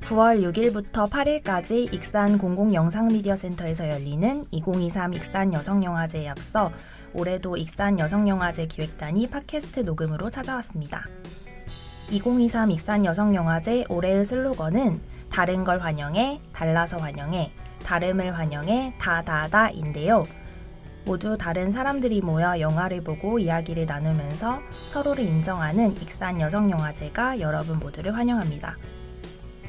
9월 6일부터 8일까지 익산 공공영상미디어센터에서 열리는 2023 익산 여성영화제에 앞서 올해도 익산 여성영화제 기획단이 팟캐스트 녹음으로 찾아왔습니다. 2023 익산 여성영화제 올해의 슬로건은 다른 걸 환영해, 달라서 환영해, 다름을 환영해, 다다다인데요. 모두 다른 사람들이 모여 영화를 보고 이야기를 나누면서 서로를 인정하는 익산 여성영화제가 여러분 모두를 환영합니다.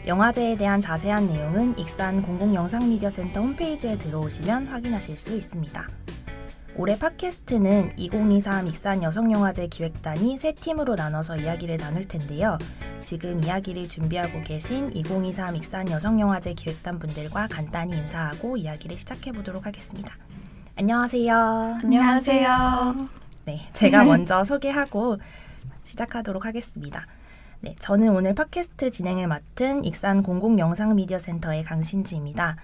영화제에 대한 자세한 내용은 익산 공공영상미디어센터 홈페이지에 들어오시면 확인하실 수 있습니다. 올해 팟캐스트는 2023 익산 여성영화제 기획단이 세 팀으로 나눠서 이야기를 나눌 텐데요. 지금 이야기를 준비하고 계신 2023 익산 여성영화제 기획단 분들과 간단히 인사하고 이야기를 시작해 보도록 하겠습니다. 안녕하세요. 안녕하세요. 네, 제가 먼저 소개하고 시작하도록 하겠습니다. 네, 저는 오늘 팟캐스트 진행을 맡은 익산 공공영상미디어센터의 강신지입니다.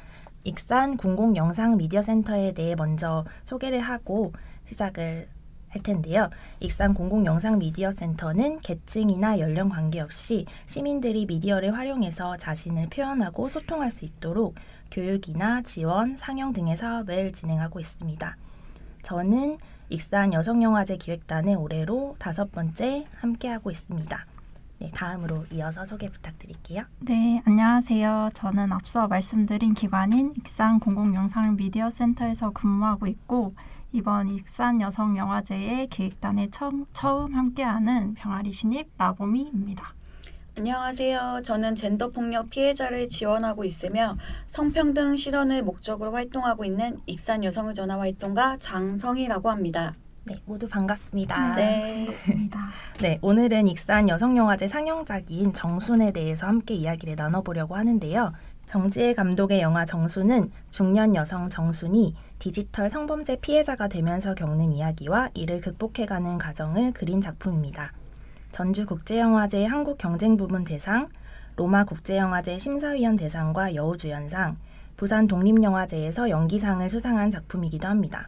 익산 공공영상미디어센터에 대해 먼저 소개를 하고 시작을 할 텐데요. 익산 공공영상미디어센터는 계층이나 연령 관계없이 시민들이 미디어를 활용해서 자신을 표현하고 소통할 수 있도록 교육이나 지원, 상영 등의 사업을 진행하고 있습니다. 저는 익산 여성영화제 기획단의 올해로 5번째 함께하고 있습니다. 네, 다음으로 이어서 소개 부탁드릴게요. 네, 안녕하세요. 저는 앞서 말씀드린 기관인 익산 공공영상미디어센터에서 근무하고 있고 이번 익산 여성영화제의 기획단에 처음 함께하는 병아리 신입 라보미입니다. 안녕하세요. 저는 젠더폭력 피해자를 지원하고 있으며 성평등 실현을 목적으로 활동하고 있는 익산 여성의 전화 활동가 장성희라고 합니다. 네, 모두 반갑습니다. 네. 반갑습니다. 네, 오늘은 익산 여성영화제 상영작인 정순에 대해서 함께 이야기를 나눠보려고 하는데요. 정지혜 감독의 영화 정순은 중년 여성 정순이 디지털 성범죄 피해자가 되면서 겪는 이야기와 이를 극복해가는 과정을 그린 작품입니다. 전주국제영화제 한국경쟁부문 대상, 로마국제영화제 심사위원 대상과 여우주연상, 부산 독립영화제에서 연기상을 수상한 작품이기도 합니다.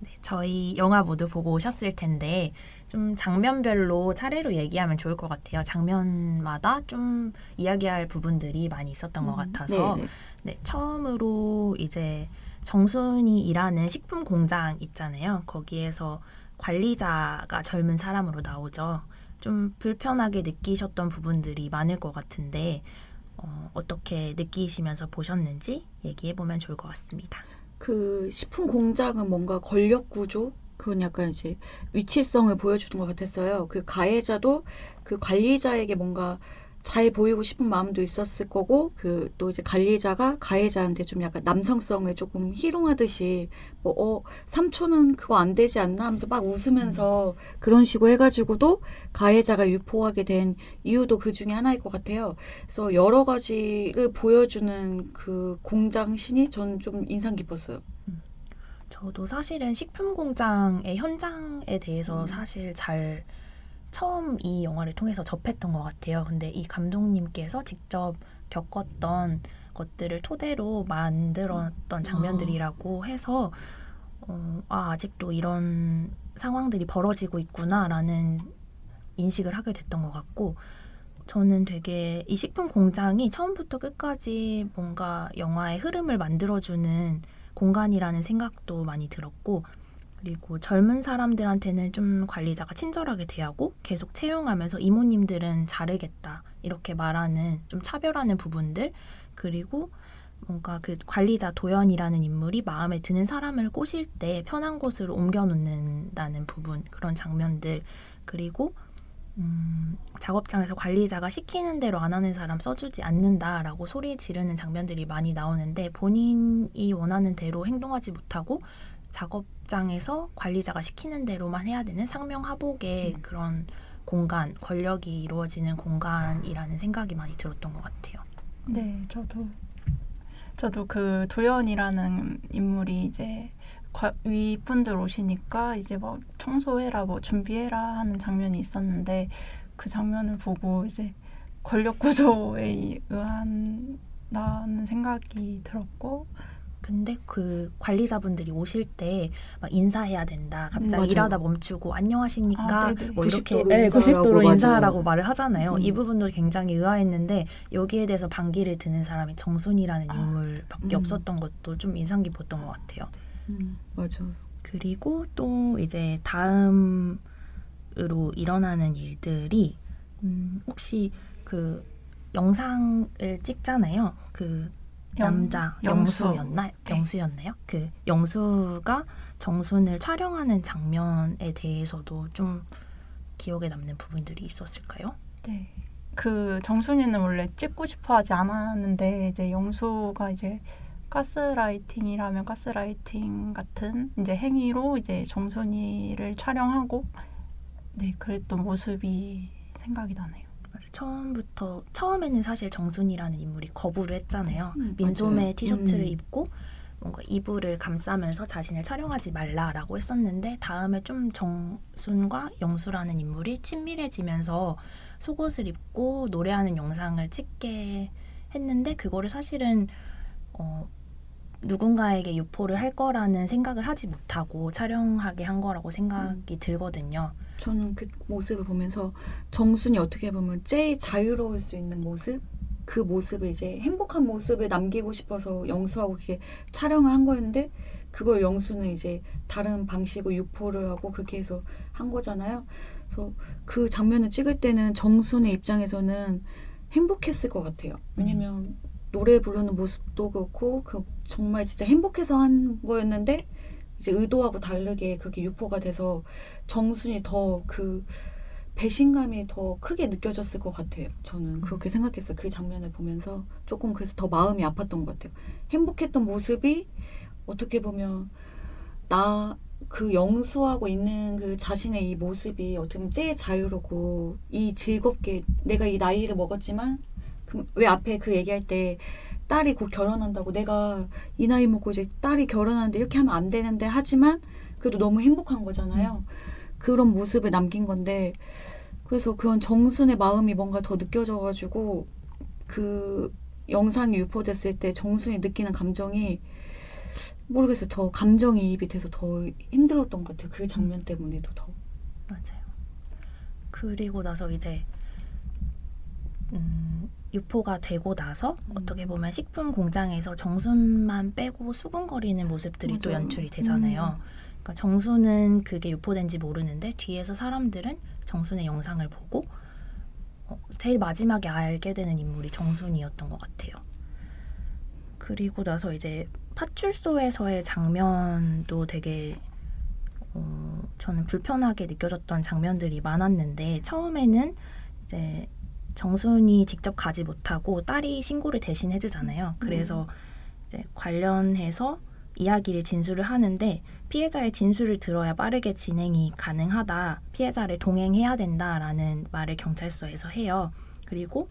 네, 저희 영화 모두 보고 오셨을 텐데 좀 장면별로 차례로 얘기하면 좋을 것 같아요. 장면마다 좀 이야기할 부분들이 많이 있었던 것 같아서 네, 처음으로 이제 정순이 일하는 식품 공장 있잖아요. 거기에서 관리자가 젊은 사람으로 나오죠. 좀 불편하게 느끼셨던 부분들이 많을 것 같은데 어떻게 느끼시면서 보셨는지 얘기해보면 좋을 것 같습니다. 그 식품 공장은 뭔가 권력 구조? 그건 약간 이제 위치성을 보여주는 것 같았어요. 그 가해자도 그 관리자에게 뭔가 잘 보이고 싶은 마음도 있었을 거고, 그 또 이제 관리자가 가해자한테 좀 약간 남성성을 조금 희롱하듯이 삼촌은 그거 안 되지 않나 하면서 막 웃으면서 그런 식으로 해가지고도 가해자가 유포하게 된 이유도 그 중에 하나일 것 같아요. 그래서 여러 가지를 보여주는 그 공장신이 저는 좀 인상 깊었어요. 저도 사실은 식품 공장의 현장에 대해서 사실 잘 처음 이 영화를 통해서 접했던 것 같아요. 근데 이 감독님께서 직접 겪었던 것들을 토대로 만들었던 장면들이라고 해서 아직도 이런 상황들이 벌어지고 있구나라는 인식을 하게 됐던 것 같고, 저는 되게 이 식품 공장이 처음부터 끝까지 뭔가 영화의 흐름을 만들어주는 공간이라는 생각도 많이 들었고, 그리고 젊은 사람들한테는 좀 관리자가 친절하게 대하고 계속 채용하면서 이모님들은 자르겠다 이렇게 말하는 좀 차별하는 부분들, 그리고 뭔가 그 관리자 도연이라는 인물이 마음에 드는 사람을 꼬실 때 편한 곳으로 옮겨놓는다는 부분, 그런 장면들, 그리고 작업장에서 관리자가 시키는 대로 안 하는 사람 써주지 않는다라고 소리 지르는 장면들이 많이 나오는데 본인이 원하는 대로 행동하지 못하고 작업장에서 관리자가 시키는 대로만 해야 되는 상명하복의 그런 공간, 권력이 이루어지는 공간이라는 생각이 많이 들었던 것 같아요. 네, 저도 그 도연이라는 인물이 이제 윗분들 오시니까 이제 뭐 청소해라, 뭐 준비해라 하는 장면이 있었는데 그 장면을 보고 이제 권력 구조에 의한 나는 생각이 들었고, 근데 그 관리자분들이 오실 때 막 인사해야 된다. 갑자기 맞아요. 일하다 멈추고 안녕하십니까? 아, 네네. 뭐 이렇게 90도로 네, 인사하라고 90도로 맞아요. 인사하라고 말을 하잖아요. 이 음. 부분도 굉장히 의아했는데 여기에 대해서 반기를 드는 사람이 정순이라는 인물밖에 없었던 것도 좀 인상 깊었던 것 같아요. 맞아. 그리고 또 이제 다음으로 일어나는 일들이 혹시 그 영상을 찍잖아요. 그 남자 영수. 영수였나요? 그 영수가 정순을 촬영하는 장면에 대해서도 좀 기억에 남는 부분들이 있었을까요? 네. 그 정순이는 원래 찍고 싶어 하지 않았는데 이제 영수가 이제 가스라이팅이라면 가스라이팅 같은 이제 행위로 이제 정순이를 촬영하고 네, 그랬던 모습이 생각이 나네요. 처음에는 사실 정순이라는 인물이 거부를 했잖아요. 민소매 맞아요. 티셔츠를 입고 뭔가 이불을 감싸면서 자신을 촬영하지 말라라고 했었는데 다음에 좀 정순과 영수라는 인물이 친밀해지면서 속옷을 입고 노래하는 영상을 찍게 했는데 그거를 사실은 누군가에게 유포를 할 거라는 생각을 하지 못하고 촬영하게 한 거라고 생각이 들거든요. 저는 그 모습을 보면서 정순이 어떻게 보면 제일 자유로울 수 있는 모습? 그 모습을 이제 행복한 모습을 남기고 싶어서 영수하고 그렇게 촬영을 한 거였는데 그걸 영수는 이제 다른 방식으로 유포를 하고 그렇게 해서 한 거잖아요. 그래서 그 장면을 찍을 때는 정순의 입장에서는 행복했을 것 같아요. 왜냐면 노래 부르는 모습도 그렇고 그 정말 진짜 행복해서 한 거였는데 이제 의도하고 다르게 그렇게 유포가 돼서 정순이 더 그 배신감이 더 크게 느껴졌을 것 같아요. 저는 그렇게 생각했어요. 그 장면을 보면서 조금 그래서 더 마음이 아팠던 것 같아요. 행복했던 모습이 어떻게 보면 그 영수하고 있는 그 자신의 이 모습이 어떻게 보면 제일 자유롭고 이 즐겁게 내가 이 나이를 먹었지만 왜 앞에 그 얘기할 때 딸이 곧 결혼한다고 내가 이 나이 먹고 이제 딸이 결혼하는데 이렇게 하면 안 되는데 하지만 그래도 너무 행복한 거잖아요. 그런 모습을 남긴 건데 그래서 그런 정순의 마음이 뭔가 더 느껴져가지고 그 영상이 유포됐을 때 정순이 느끼는 감정이 모르겠어요. 더 감정이입이 돼서 더 힘들었던 것 같아요. 그 장면 때문에도 더. 맞아요. 그리고 나서 이제 유포가 되고 나서 어떻게 보면 식품 공장에서 정순만 빼고 수군거리는 모습들이 또 맞아요. 연출이 되잖아요. 그러니까 정순은 그게 유포된지 모르는데 뒤에서 사람들은 정순의 영상을 보고 제일 마지막에 알게 되는 인물이 정순이었던 것 같아요. 그리고 나서 이제 파출소에서의 장면도 되게 저는 불편하게 느껴졌던 장면들이 많았는데 처음에는 이제 정순이 직접 가지 못하고 딸이 신고를 대신 해주잖아요. 그래서 이제 관련해서 이야기를 진술을 하는데 피해자의 진술을 들어야 빠르게 진행이 가능하다. 피해자를 동행해야 된다라는 말을 경찰서에서 해요. 그리고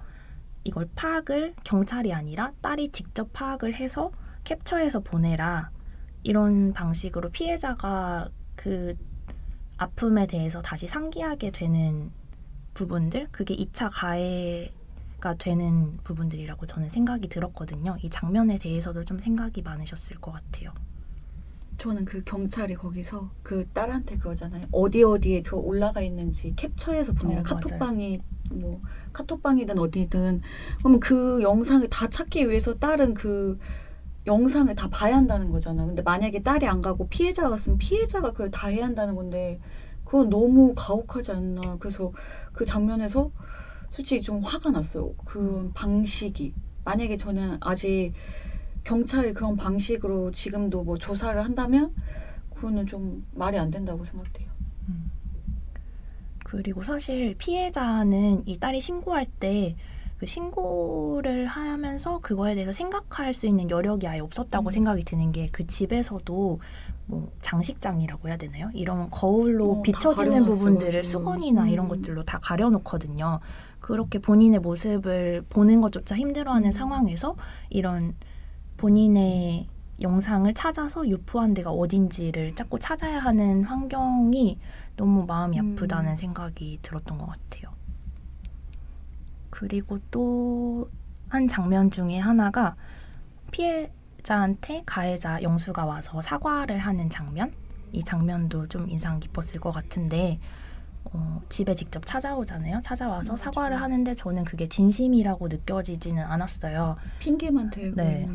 이걸 파악을 경찰이 아니라 딸이 직접 파악을 해서 캡처해서 보내라. 이런 방식으로 피해자가 그 아픔에 대해서 다시 상기하게 되는 부분들, 그게 2차 가해가 되는 부분들이라고 저는 생각이 들었거든요. 이 장면에 대해서도 좀 생각이 많으셨을 것 같아요. 저는 그 경찰이 거기서 그 딸한테 그거잖아요. 어디에 더 올라가 있는지 캡처해서 보내라. 카톡방이 뭐 카톡방이든 어디든 그러면 그 영상을 다 찾기 위해서 딸은 그 영상을 다 봐야 한다는 거잖아. 근데 만약에 딸이 안 가고 피해자가 갔으면 피해자가 그걸 다 해야 한다는 건데 그건 너무 가혹하지 않나. 그래서 그 장면에서 솔직히 좀 화가 났어요. 그 방식이. 만약에 저는 아직 경찰이 그런 방식으로 지금도 뭐 조사를 한다면 그거는 좀 말이 안 된다고 생각돼요. 그리고 사실 피해자는 이 딸이 신고할 때 그 신고를 하면서 그거에 대해서 생각할 수 있는 여력이 아예 없었다고 생각이 드는 게 그 집에서도 뭐 장식장이라고 해야 되나요? 이런 거울로 비춰지는 부분들을 수건이나 이런 것들로 다 가려놓거든요. 그렇게 본인의 모습을 보는 것조차 힘들어하는 상황에서 이런 본인의 영상을 찾아서 유포한 데가 어딘지를 자꾸 찾아야 하는 환경이 너무 마음이 아프다는 생각이 들었던 것 같아요. 그리고 또 한 장면 중에 하나가 관리자한테 가해자 영수가 와서 사과를 하는 장면, 이 장면도 좀 인상 깊었을 것 같은데 집에 직접 찾아오잖아요. 찾아와서 사과를 하는데 저는 그게 진심이라고 느껴지지는 않았어요. 핑계만 대고 네.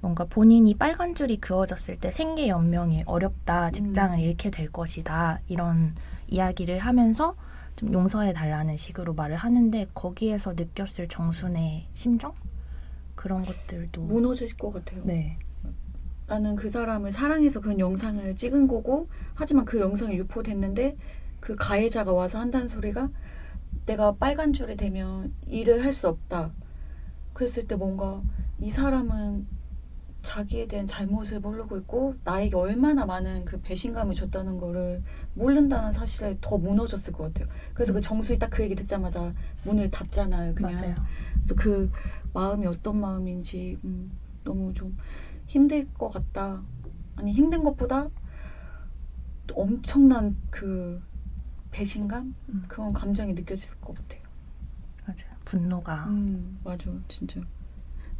뭔가 본인이 빨간 줄이 그어졌을 때 생계 연명이 어렵다, 직장을 잃게 될 것이다, 이런 이야기를 하면서 좀 용서해 달라는 식으로 말을 하는데 거기에서 느꼈을 정순의 심정? 그런 것들도 무너질 것 같아요. 네. 나는 그 사람을 사랑해서 그런 영상을 찍은 거고, 하지만 그 영상이 유포됐는데 그 가해자가 와서 한다는 소리가 내가 빨간 줄이 되면 일을 할 수 없다. 그랬을 때 뭔가 이 사람은 자기에 대한 잘못을 모르고 있고 나에게 얼마나 많은 그 배신감을 줬다는 거를 모른다는 사실에 더 무너졌을 것 같아요. 그래서 그 정수이 딱 그 얘기 듣자마자 문을 닫잖아요. 그냥. 맞아요. 그래서 그 마음이 어떤 마음인지 너무 좀 힘들 것 같다. 아니 힘든 것보다 엄청난 그 배신감? 그런 감정이 느껴질 것 같아요. 맞아요. 분노가 맞아, 진짜.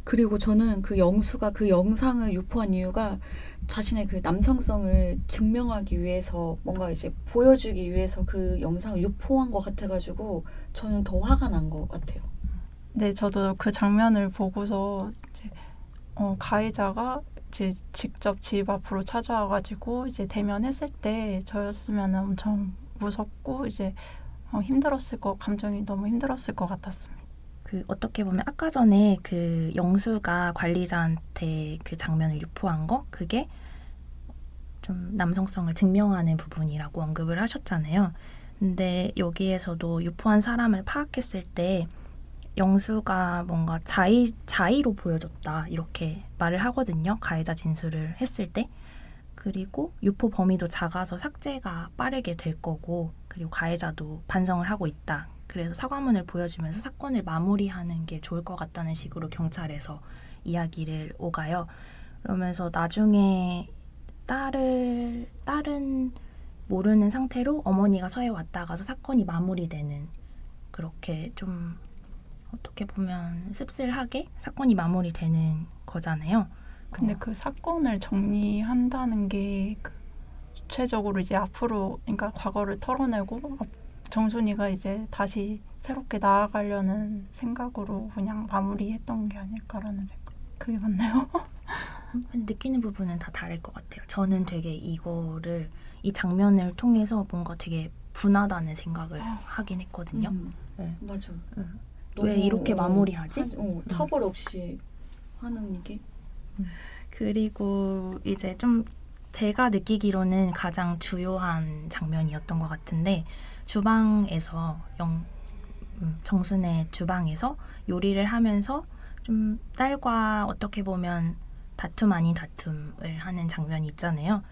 그리고 저는 그 영수가 그 영상을 유포한 이유가 자신의 그 남성성을 증명하기 위해서 뭔가 이제 보여주기 위해서 그 영상을 유포한 것 같아가지고 저는 더 화가 난 것 같아요. 네, 저도 그 장면을 보고서 이제 가해자가 이제 직접 집 앞으로 찾아와가지고 이제 대면했을 때 저였으면 엄청 무섭고 이제 감정이 너무 힘들었을 것 같았습니다. 그 어떻게 보면 아까 전에 그 영수가 관리자한테 그 장면을 유포한 거 그게 좀 남성성을 증명하는 부분이라고 언급을 하셨잖아요. 근데 여기에서도 유포한 사람을 파악했을 때 영수가 뭔가 자의로 보여줬다 이렇게 말을 하거든요. 가해자 진술을 했을 때. 그리고 유포 범위도 작아서 삭제가 빠르게 될 거고 그리고 가해자도 반성을 하고 있다. 그래서 사과문을 보여주면서 사건을 마무리하는 게 좋을 것 같다는 식으로 경찰에서 이야기를 오가요. 그러면서 나중에 딸은 모르는 상태로 어머니가 서해 왔다 가서 사건이 마무리되는 그렇게 좀 어떻게 보면 씁쓸하게 사건이 마무리되는 거잖아요. 근데 그 사건을 정리한다는 게 구체적으로 이제 앞으로 그러니까 과거를 털어내고 정순이가 이제 다시 새롭게 나아가려는 생각으로 그냥 마무리했던 게 아닐까라는 생각. 그게 맞나요? 느끼는 부분은 다 다를 것 같아요. 저는 되게 이 장면을 통해서 뭔가 되게 분하다는 생각을 하긴 했거든요. 네. 맞아. 왜 이렇게 마무리하지? 처벌 없이 하는 이게. 그리고 이제 좀 제가 느끼기로는 가장 주요한 장면이었던 것 같은데 주방에서 정순의 주방에서 요리를 하면서 좀 딸과 어떻게 보면 다툼 아닌 다툼을 하는 장면이 있잖아요.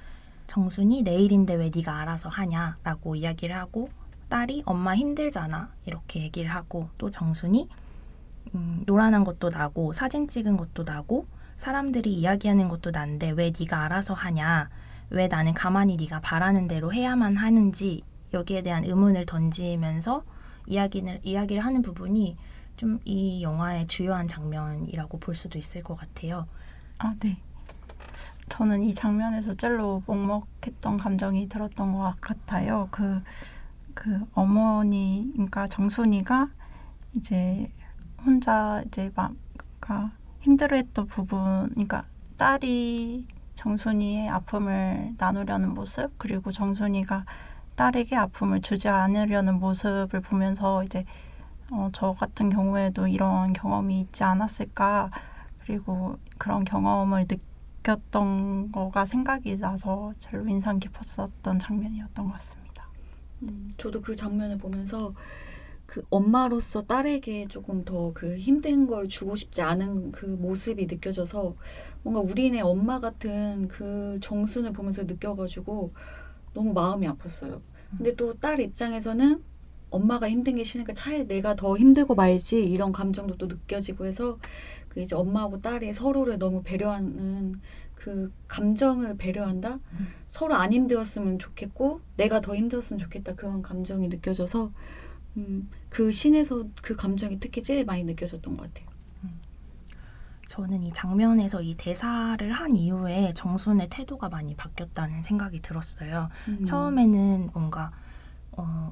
정순이 내일인데 왜 네가 알아서 하냐라고 이야기를 하고 딸이 엄마 힘들잖아 이렇게 얘기를 하고 또 정순이 노란한 것도 나고 사진 찍은 것도 나고 사람들이 이야기하는 것도 난데 왜 네가 알아서 하냐 왜 나는 가만히 네가 바라는 대로 해야만 하는지 여기에 대한 의문을 던지면서 이야기를 하는 부분이 좀 이 영화의 주요한 장면이라고 볼 수도 있을 것 같아요. 아, 네. 저는 이 장면에서 젤로 먹먹했던 감정이 들었던 것 같아요. 그 어머니, 그러니까 정순이가 이제 혼자 이제 막 힘들어했던 부분, 그러니까 딸이 정순이의 아픔을 나누려는 모습, 그리고 정순이가 딸에게 아픔을 주지 않으려는 모습을 보면서 이제 저 같은 경우에도 이런 경험이 있지 않았을까, 그리고 그런 경험을 느꼈던 거가 생각이 나서 별로 인상 깊었었던 장면이었던 것 같습니다. 저도 그 장면을 보면서 그 엄마로서 딸에게 조금 더 그 힘든 걸 주고 싶지 않은 그 모습이 느껴져서 뭔가 우리네 엄마 같은 그 정순을 보면서 느껴가지고 너무 마음이 아팠어요. 근데 또 딸 입장에서는 엄마가 힘든 게 싫으니까 차라리 내가 더 힘들고 말지 이런 감정도 또 느껴지고 해서 그 이제 엄마하고 딸이 서로를 너무 배려하는 그 감정을 배려한다? 서로 안 힘들었으면 좋겠고 내가 더 힘들었으면 좋겠다 그런 감정이 느껴져서 그 씬에서 그 감정이 특히 제일 많이 느껴졌던 것 같아요. 저는 이 장면에서 이 대사를 한 이후에 정순의 태도가 많이 바뀌었다는 생각이 들었어요. 처음에는 뭔가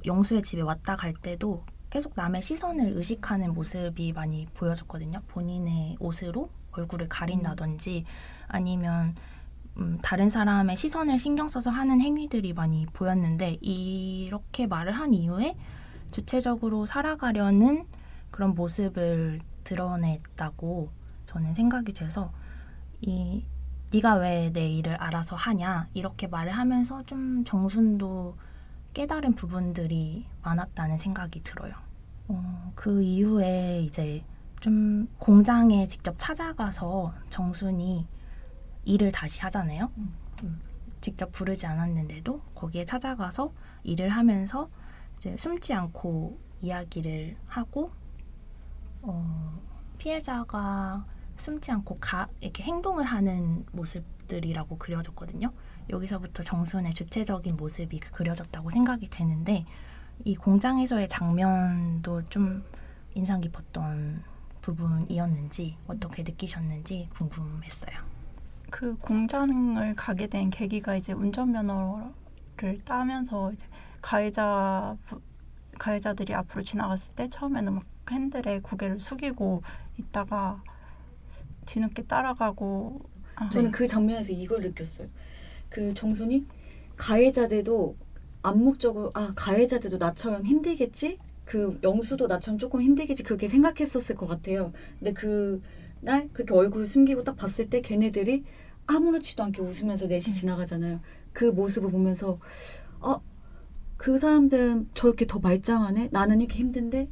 영수의 집에 왔다 갈 때도 계속 남의 시선을 의식하는 모습이 많이 보여졌거든요. 본인의 옷으로 얼굴을 가린다든지 아니면 다른 사람의 시선을 신경 써서 하는 행위들이 많이 보였는데 이렇게 말을 한 이후에 주체적으로 살아가려는 그런 모습을 드러냈다고 저는 생각이 돼서 네가 왜 내 일을 알아서 하냐 이렇게 말을 하면서 좀 정순도 깨달은 부분들이 많았다는 생각이 들어요. 그 이후에 이제 좀 공장에 직접 찾아가서 정순이 일을 다시 하잖아요. 직접 부르지 않았는데도 거기에 찾아가서 일을 하면서 이제 숨지 않고 이야기를 하고 피해자가 숨지 않고 이렇게 행동을 하는 모습들이라고 그려졌거든요. 여기서부터 정순의 주체적인 모습이 그려졌다고 생각이 되는데 이 공장에서의 장면도 좀 인상 깊었던 부분이었는지 어떻게 느끼셨는지 궁금했어요. 그 공장을 가게 된 계기가 이제 운전면허를 따면서 이제 가해자들이 앞으로 지나갔을 때 처음에는 막 핸들에 고개를 숙이고 있다가 뒤늦게 따라가고 저는 그 장면에서 이걸 느꼈어요. 그 정순이 가해자들도 암묵적으로 가해자들도 나처럼 힘들겠지? 그 영수도 나처럼 조금 힘들겠지? 그렇게 생각했었을 것 같아요. 근데 그날 그렇게 얼굴을 숨기고 딱 봤을 때 걔네들이 아무렇지도 않게 웃으면서 넷이 지나가잖아요. 그 모습을 보면서 그 사람들은 저렇게 더 말짱하네? 나는 이렇게 힘든데?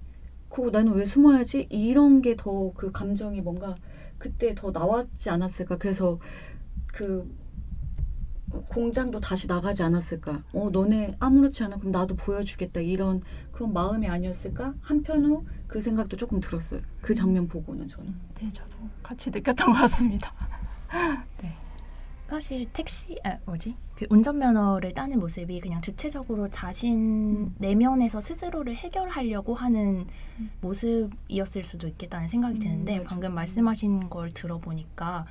나는 왜 숨어야지? 이런 게 더 그 감정이 뭔가 그때 더 나왔지 않았을까? 그래서 그 공장도 다시 나가지 않았을까? 너네 아무렇지 않아? 그럼 나도 보여주겠다. 이런 그런 마음이 아니었을까? 한편으로 그 생각도 조금 들었어요. 그 장면 보고는 저는. 네, 저도 같이 느꼈던 것 같습니다. 네. 사실 그 운전면허를 따는 모습이 그냥 주체적으로 자신 내면에서 스스로를 해결하려고 하는 모습이었을 수도 있겠다는 생각이 드는데 맞아. 방금 말씀하신 걸 들어보니까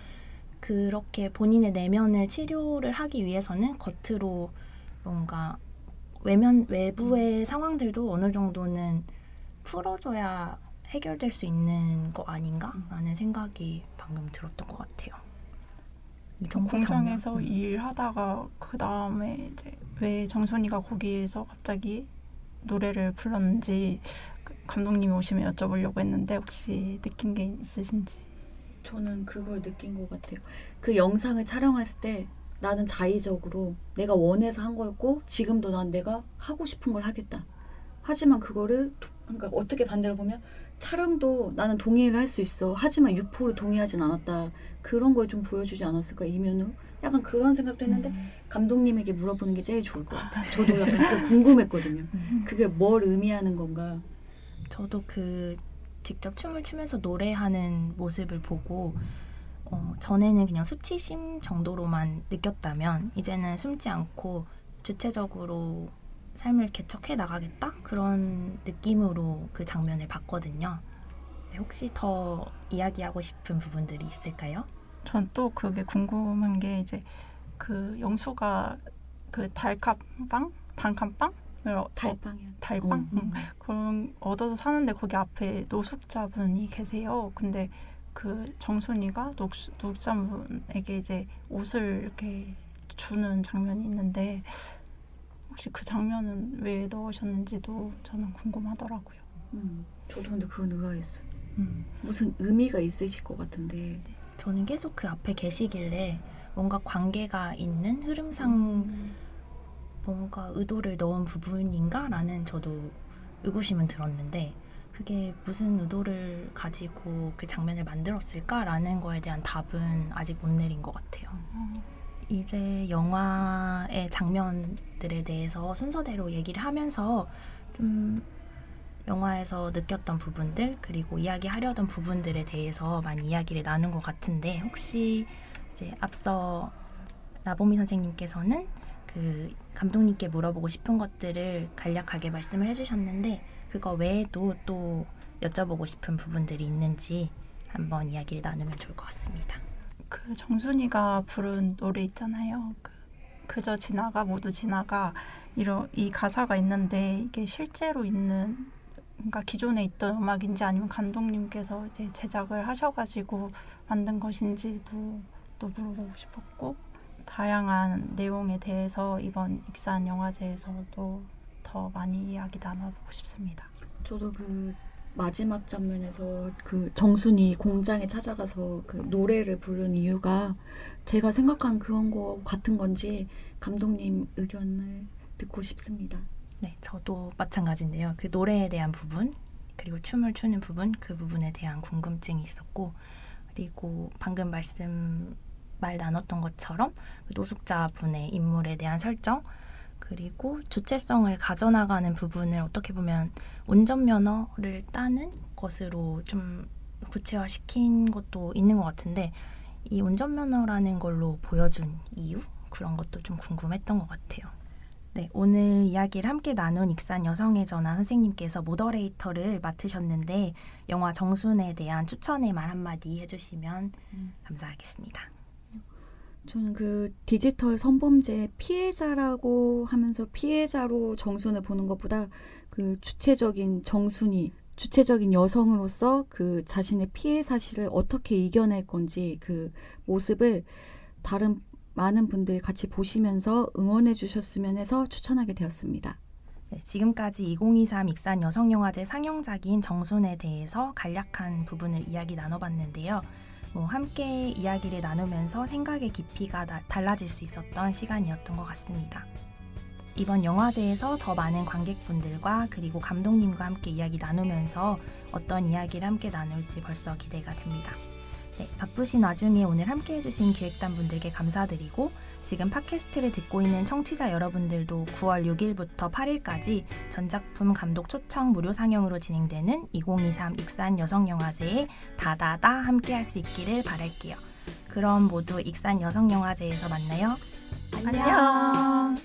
그렇게 본인의 내면을 치료를 하기 위해서는 겉으로 뭔가 외부의 상황들도 어느 정도는 풀어줘야 해결될 수 있는 거 아닌가라는 생각이 방금 들었던 것 같아요. 공장에서 일하다가 그 다음에 이제 왜 정순이가 거기에서 갑자기 노래를 불렀는지 감독님이 오시면 여쭤보려고 했는데 혹시 느낀 게 있으신지? 저는 그걸 느낀 것 같아요. 그 영상을 촬영했을 때 나는 자의적으로 내가 원해서 한 거였고 지금도 난 내가 하고 싶은 걸 하겠다. 하지만 그거를 그러니까 어떻게 반대로 보면 촬영도 나는 동의를 할 수 있어. 하지만 유포를 동의하진 않았다. 그런 걸 좀 보여주지 않았을까 이면으로? 약간 그런 생각도 했는데 감독님에게 물어보는 게 제일 좋을 것 같아요. 저도 약간 그거 궁금했거든요. 그게 뭘 의미하는 건가? 저도 직접 춤을 추면서 노래하는 모습을 보고 전에는 그냥 수치심 정도로만 느꼈다면 이제는 숨지 않고 주체적으로 삶을 개척해 나가겠다? 그런 느낌으로 그 장면을 봤거든요. 혹시 더 이야기하고 싶은 부분들이 있을까요? 전 또 그게 궁금한 게 이제 그 영수가 그 단칸빵? 달빵? 그런 얻어서 사는데 거기 앞에 노숙자분이 계세요. 근데 그 정순이가 노숙자분에게 이제 옷을 이렇게 주는 장면이 있는데 혹시 그 장면은 왜 넣으셨는지도 저는 궁금하더라고요. 저도 근데 그건 의아했어요. 무슨 의미가 있으실 것 같은데. 저는 계속 그 앞에 계시길래 뭔가 관계가 있는 흐름상 뭔가 의도를 넣은 부분인가라는 저도 의구심은 들었는데 그게 무슨 의도를 가지고 그 장면을 만들었을까라는 거에 대한 답은 아직 못 내린 것 같아요. 이제 영화의 장면들에 대해서 순서대로 얘기를 하면서 좀 영화에서 느꼈던 부분들 그리고 이야기하려던 부분들에 대해서 많이 이야기를 나눈 것 같은데 혹시 이제 앞서 라보미 선생님께서는 그 감독님께 물어보고 싶은 것들을 간략하게 말씀을 해주셨는데 그거 외에도 또 여쭤보고 싶은 부분들이 있는지 한번 이야기를 나누면 좋을 것 같습니다. 그 정순이가 부른 노래 있잖아요. 그저 지나가 모두 지나가 이 가사가 있는데 이게 실제로 있는 그러니까 기존에 있던 음악인지 아니면 감독님께서 이제 제작을 하셔가지고 만든 것인지도 또 물어보고 싶었고 다양한 내용에 대해서 이번 익산 영화제에서도 더 많이 이야기 나눠보고 싶습니다. 저도 그 마지막 장면에서 그 정순이 공장에 찾아가서 그 노래를 부른 이유가 제가 생각한 그런 거 같은 건지 감독님 의견을 듣고 싶습니다. 네, 저도 마찬가지인데요. 그 노래에 대한 부분, 그리고 춤을 추는 부분, 그 부분에 대한 궁금증이 있었고, 그리고 방금 말 나눴던 것처럼 그 노숙자분의 인물에 대한 설정, 그리고 주체성을 가져나가는 부분을 어떻게 보면 운전면허를 따는 것으로 좀 구체화시킨 것도 있는 것 같은데, 이 운전면허라는 걸로 보여준 이유? 그런 것도 좀 궁금했던 것 같아요. 네, 오늘 이야기를 함께 나눈 익산 여성의 전화 선생님께서 모더레이터를 맡으셨는데 영화 정순에 대한 추천의 말 한마디 해주시면 감사하겠습니다. 저는 그 디지털 성범죄 피해자라고 하면서 피해자로 정순을 보는 것보다 그 주체적인 정순이 주체적인 여성으로서 그 자신의 피해 사실을 어떻게 이겨낼 건지 그 모습을 다른 많은 분들이 같이 보시면서 응원해 주셨으면 해서 추천하게 되었습니다. 네, 지금까지 2023 익산 여성영화제 상영작인 정순에 대해서 간략한 부분을 이야기 나눠봤는데요. 함께 이야기를 나누면서 생각의 깊이가 달라질 수 있었던 시간이었던 것 같습니다. 이번 영화제에서 더 많은 관객분들과 그리고 감독님과 함께 이야기 나누면서 어떤 이야기를 함께 나눌지 벌써 기대가 됩니다. 네, 바쁘신 와중에 오늘 함께 해주신 기획단 분들께 감사드리고 지금 팟캐스트를 듣고 있는 청취자 여러분들도 9월 6일부터 8일까지 전작품 감독 초청 무료 상영으로 진행되는 2023 익산 여성영화제에 다다다 함께 할 수 있기를 바랄게요. 그럼 모두 익산 여성영화제에서 만나요. 안녕.